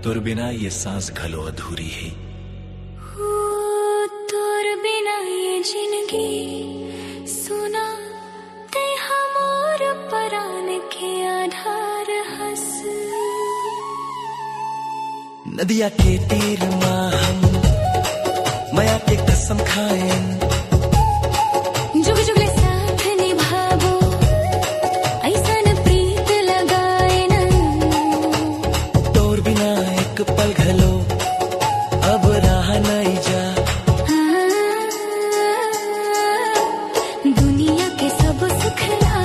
तुर बिना ये सांस घलो अधूरी है। तुर बिना ये जिंदगी सुना ते हमोर परान के आधार हस। नदिया के तीर मां हम माया के कसम खाएं, जुग जुगले साथ निभावो ऐसन प्रीत लगाए न। तोर बिना एक पल घलो अब रहा नहीं जा। दुनिया के सब सुख ला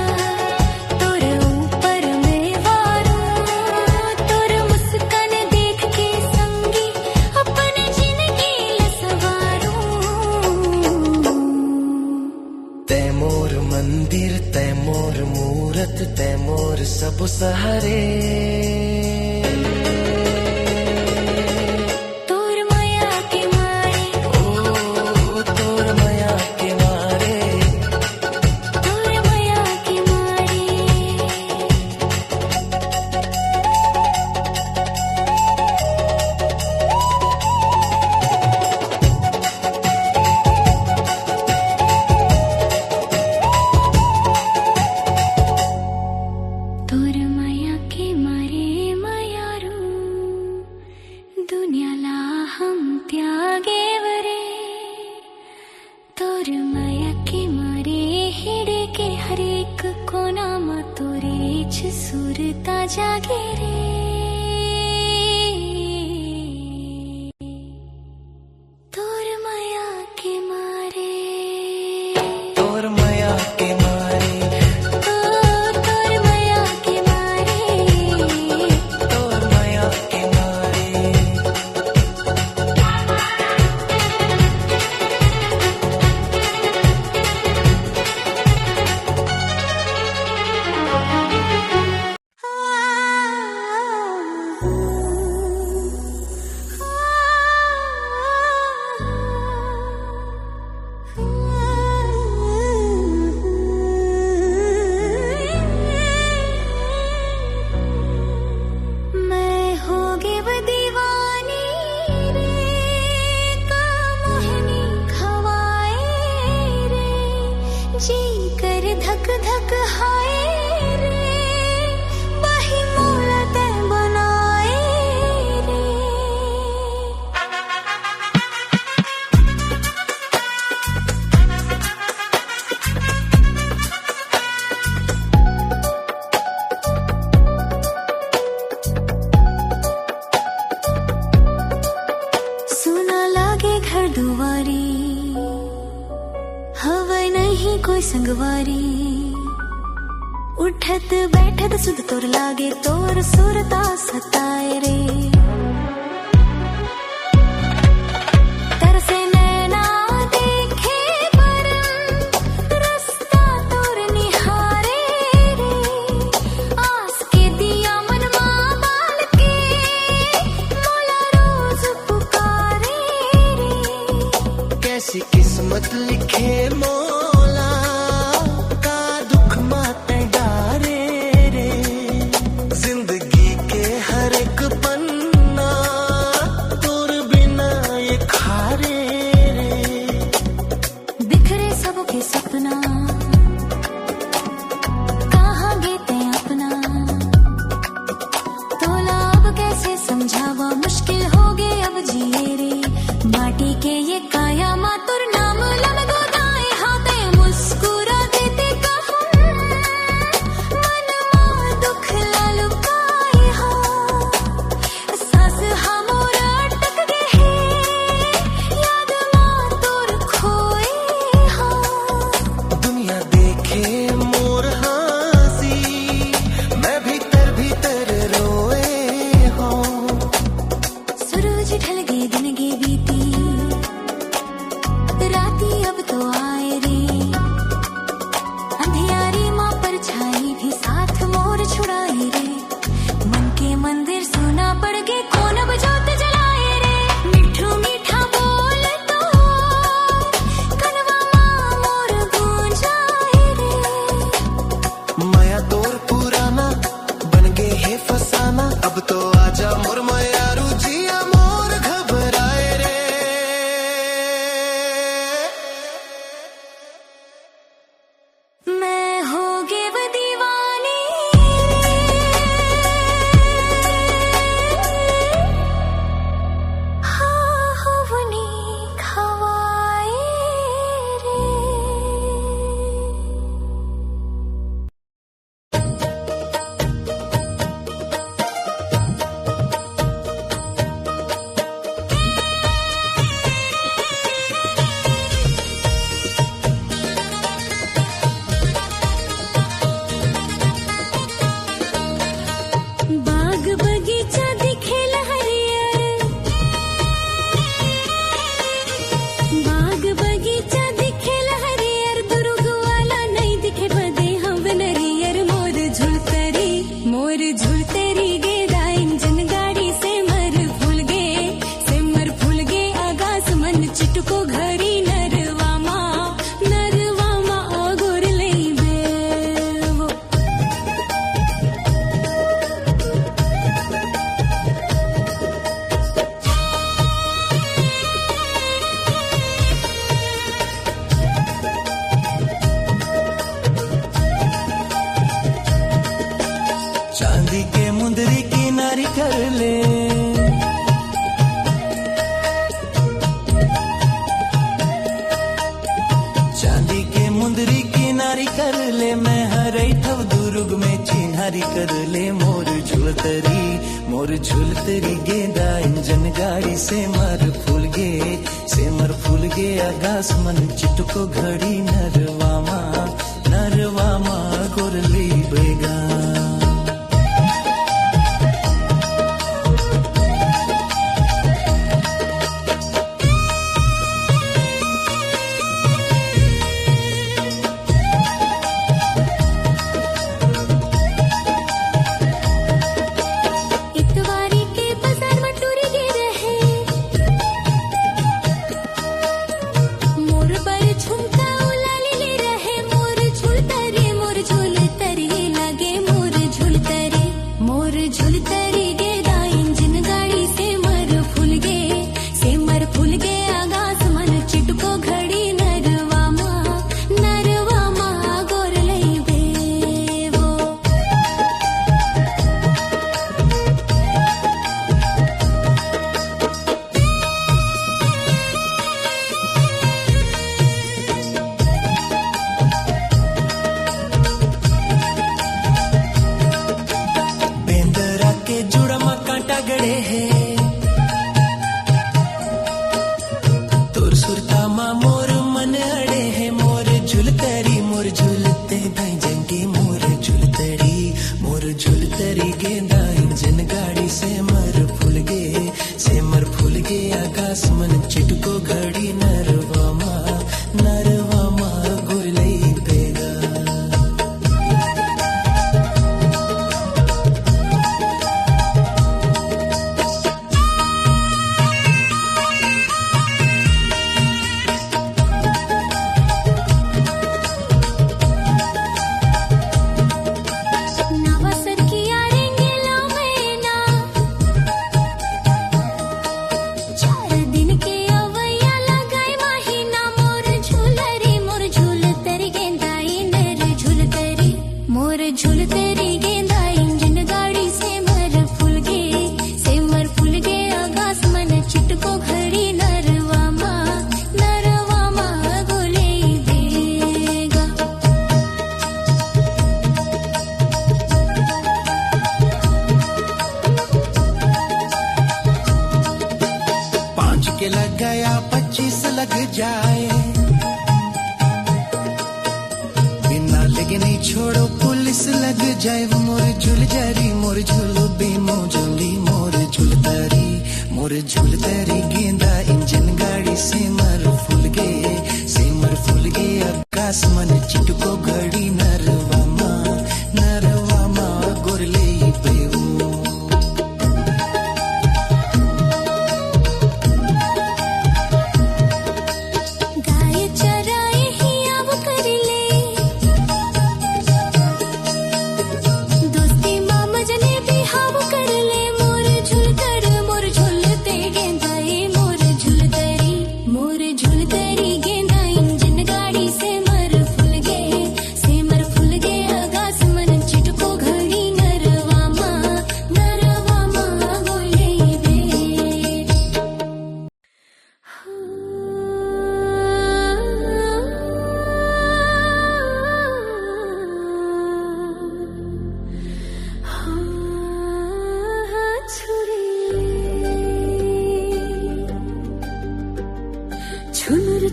तोर ऊपर में वारो, तोर मुस्कान देख के संगी अपने जिंदगी लसवारो। तैमोर मंदिर तैमोर मूरत तैमोर सब सहारे। तोर माया के मारे, ओ तोर माया के मारे। तोर माया के मारे। तोर माया के मारे मायारू, दुनिया ला हम त्यागे वरे। तोर माया के मारे हिड़े के हरेक कोना मा तोरे छ सुरता जागे रे। तोर माया के मारे, तोर माया के मारे। तोर माया के मारे। तोर माया के मारे। मैं होगे वो दीवानी रे, कामोहनी खवाए रे। जी कर धक धक हाय रे, बाही मोला ते बनाए रे। सुना लागे घर दुआरी, हवा नहीं कोई संगवारी। उठत बैठत सुध तोर लागे तोर सुरता सताए रे। तरसे नैना देखे पर रास्ता तोर निहारे रे। आस के दिया मन मां बाल के मोला रोज पुकारे रे। कैसी किस्मत लिखे मौला का दुख माते डारे रे। जिंदगी के हर एक पन्ना तोर बिना ये खारे रे। बिखरे सबके सपना कहाँ गेते अपना। तोला अब कैसे समझावा मुश्किल हो गए अब जिए रे। माटी के ये काया मातुर नाम लमगो दाए हाथे मुस्कुरा देते कहूँ। मन मां दुख ललकाए हा, सांस हमोर अटक गए है। याद मां तोर खोए हा। दुनिया देखे मोर हंसी मैं भीतर भीतर रोए हो। सूरज ढल गए दिन गे बीती, राती अब तो आए रे। अंधियारी माँ पर छाई भी साथ मोर छुड़ाए रे। मन के मंदिर सोना पड़ गए कौन अब जोत जलाए रे। मिठू मीठा बोल तो कनवा माँ मोर गूंजाए रे। माया तोर पुराना बन गए है फसाना। अब तो आजा मोर मायारू प्यारी कर ले मोर झुलतरी गेंदा इंजन गाड़ी से मर फूल गे आगास मन चिटको घड़ी नरवामा गोरली बेगा झुलतरी गेंदा इंजन गाड़ी से मर फूल गे आकाश मन चिटको घड़ी नरवामा गोरलई बेगा झुलतरी गेंदा इंजन गाड़ी से मर फूल गे आकाश मन चिटको घड़ी नरवामा गोले देगा पांच के लग गया 25 लग जाए लेकिन नहीं छोड़ो पुलिस लग जाए वो मोर झुल बे मोर झुलतरी गेंदा इंजन गाड़ी से मर फूल गे आकाश मन चिटको घड़ी नरवामा गोरले बेऊ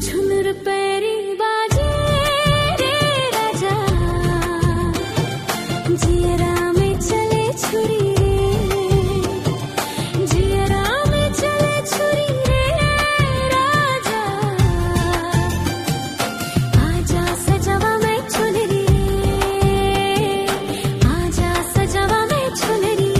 छुनुर पैरी बाजे रे राजा जियरा में चले छुरी जियरा में चले छुरी रे राजा आजा सजवा में छुनरी आजा सजवा में छुनरी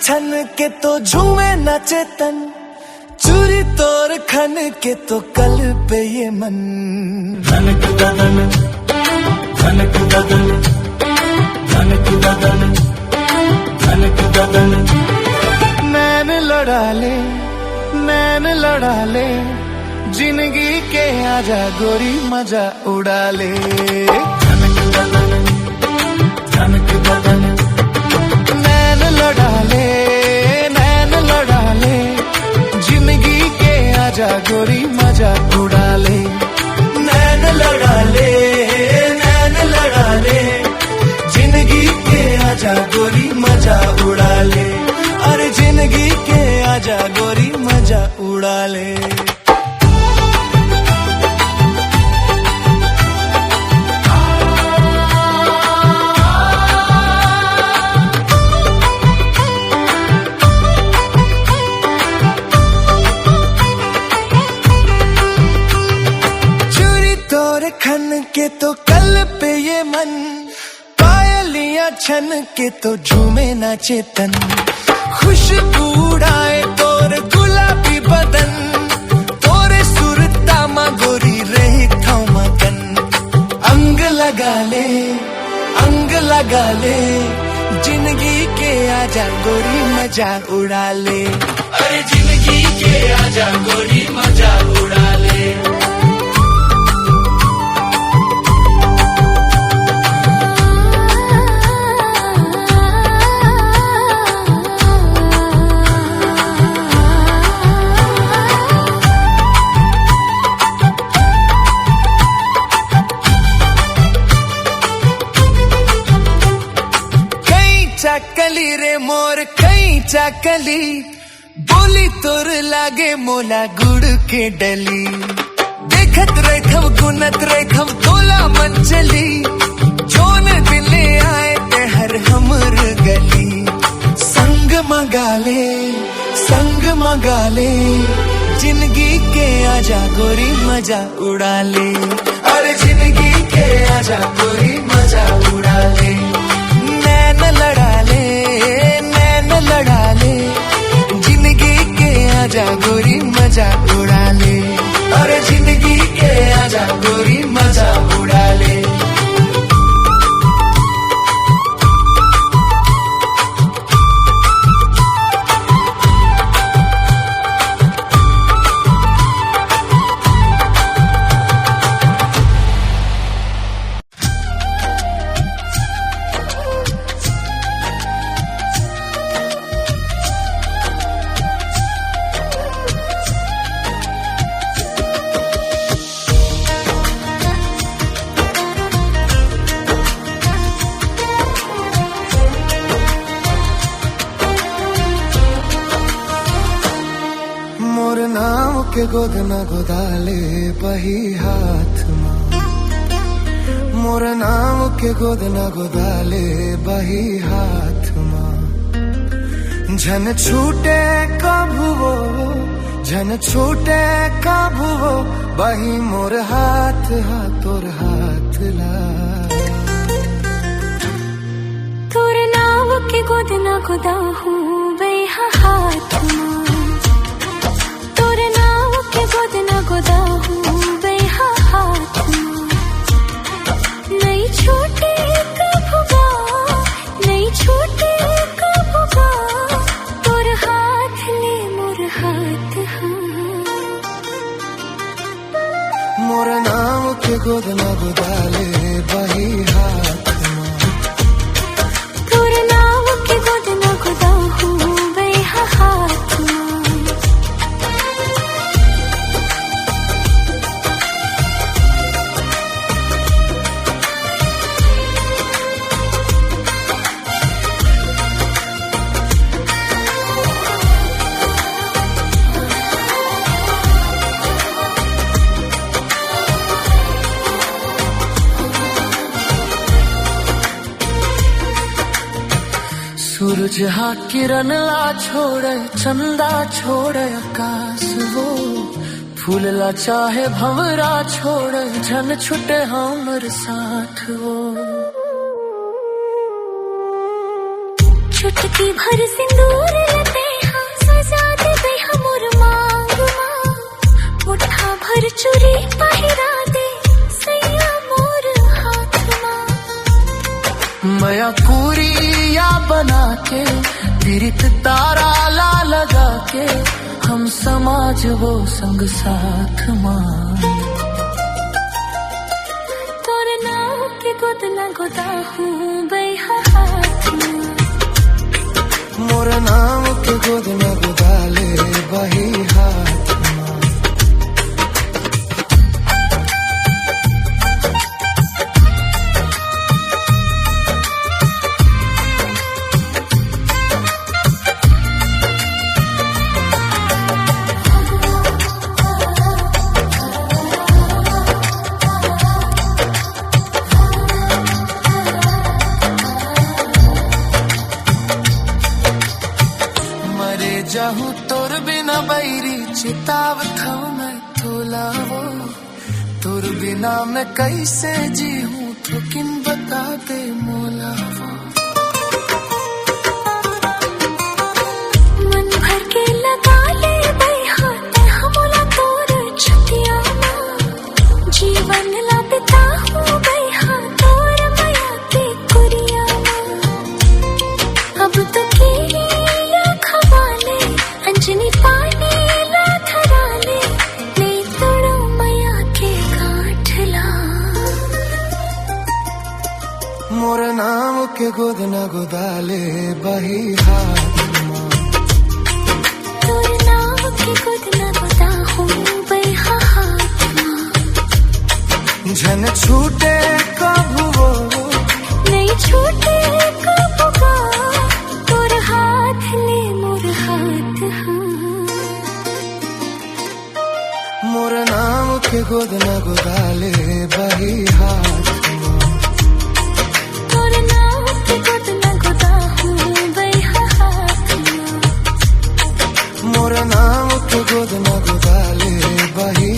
छन के तो झूमे नाचे तन, चूरी तोर खन के तो कल पे ये मन। धनक गगन, धनक गगन, धनक गगन, धनक गगन। नैन लड़ा ले, नैन लड़ा ले, जिंदगी के आजा गोरी मजा उड़ा ले। धनक गगन, धनक गगन, नैन लड़ा ले, नैन लड़ा ले, जिंदगी के आजा गोरी मजा उड़ा ले। नैन लड़ा ले, नैन लड़ा ले, जिंदगी के आजा गोरी मजा उड़ा ले। अरे जिंदगी के आजा गोरी मजा उड़ा ले। खन के तो कल पे ये मन, पायलियां छन के तो झूमे नाचे तन। खुशबू उड़ाए तोर गुलाबी बदन, तोरे सुरता मा गोरी रही थमा कन। अंग लगा ले, अंग लगा ले, जिंदगी के आजा गोरी मजा उड़ा ले। अरे जिंदगी के आजा गोरी मजा उड़ा ले। चाकली रे मोर कई चाकली, बोली तोर लागे मोला गुड़ के डली। देखत रेखव गुनत रेखव तोला मंचली, जोन दिले आए ते हर हमर गली। संग मगाले, संग मगाले, जिंदगी के आजा गोरी मजा उड़ा ले। अरे जिंदगी के आजा गोरी मजा उड़ा ले। नैन लड़ा ले, नैन लड़ा ले, जिंदगी के आजा गोरी मजा उड़ा ले। अरे जिंदगी के आजा गोरी मजा उड़ा ले। के गोद न गोदाले बही हाथ मां, मोर नाम के गोद न गोदाले बही हाथ मां। झन छूटे कभू वो, झन छूटे कभू वो, बही मोर हाथ हा तोर हाथ ला। तोर नाम के गोद न गोदा हूँ बही हाथ मां, गोद न गोदा हूँ बेहा हाथ मां। नहीं छूटे कभूगा, नहीं छूटे कभूगा, तोर हाथ ले मोर हाथ हाँ। मोर नाम के गोद न गोदाले बही हाथ मां, तोर नाम के गोद न गोदा हूँ बेहा हाथ मां। सूरज हा किरण ला छोड़े चंदा छोड़े आकाश वो, फूल ला चाहे भंवरा छोड़े झन छुटे हमर साथ वो। चुटकी भर सिंदूर लेते हाँ सजा दे हम और मांग मां मुट्ठा भर चुरी पहिरा दे सैया मोर हाथ मां मया कुरिया बना के पीरित तारा ला लगा के हम समाज वो संग साथ मां तोर नाम के गोद न गोदा हूँ बैहा हाथ मां मोर नाम के गोद न गोदाले बही हाथ मां जाहू तोर बिना बैरी चिताव था मैं तोला वो तोर बिना मैं कैसे जी हूँ तो किन बता दे मोला वो मन भर के लगा ले बैहा हमला तोर छतिया जीवन ला बिता हूँ बैहा तोर मया के कुरिया अब तो अंजनी पानी ला धराले ले तोड़ो मया के गांठला मोर नाम के गोद न गोदाले बही हाथ मां तोर नाम के गोद न गोदा हूँ बैहा हाथ मां झन छूटे कभू वो नहीं छूटे कभू वो तोर हाथ ले मोर हाथ मोर नाम के गोद न गोदाले बही हाथ मां तोर नाम के गोद न गोदा हूँ बैहा हाथ मां मोर नाम के गोद न गोदाले बही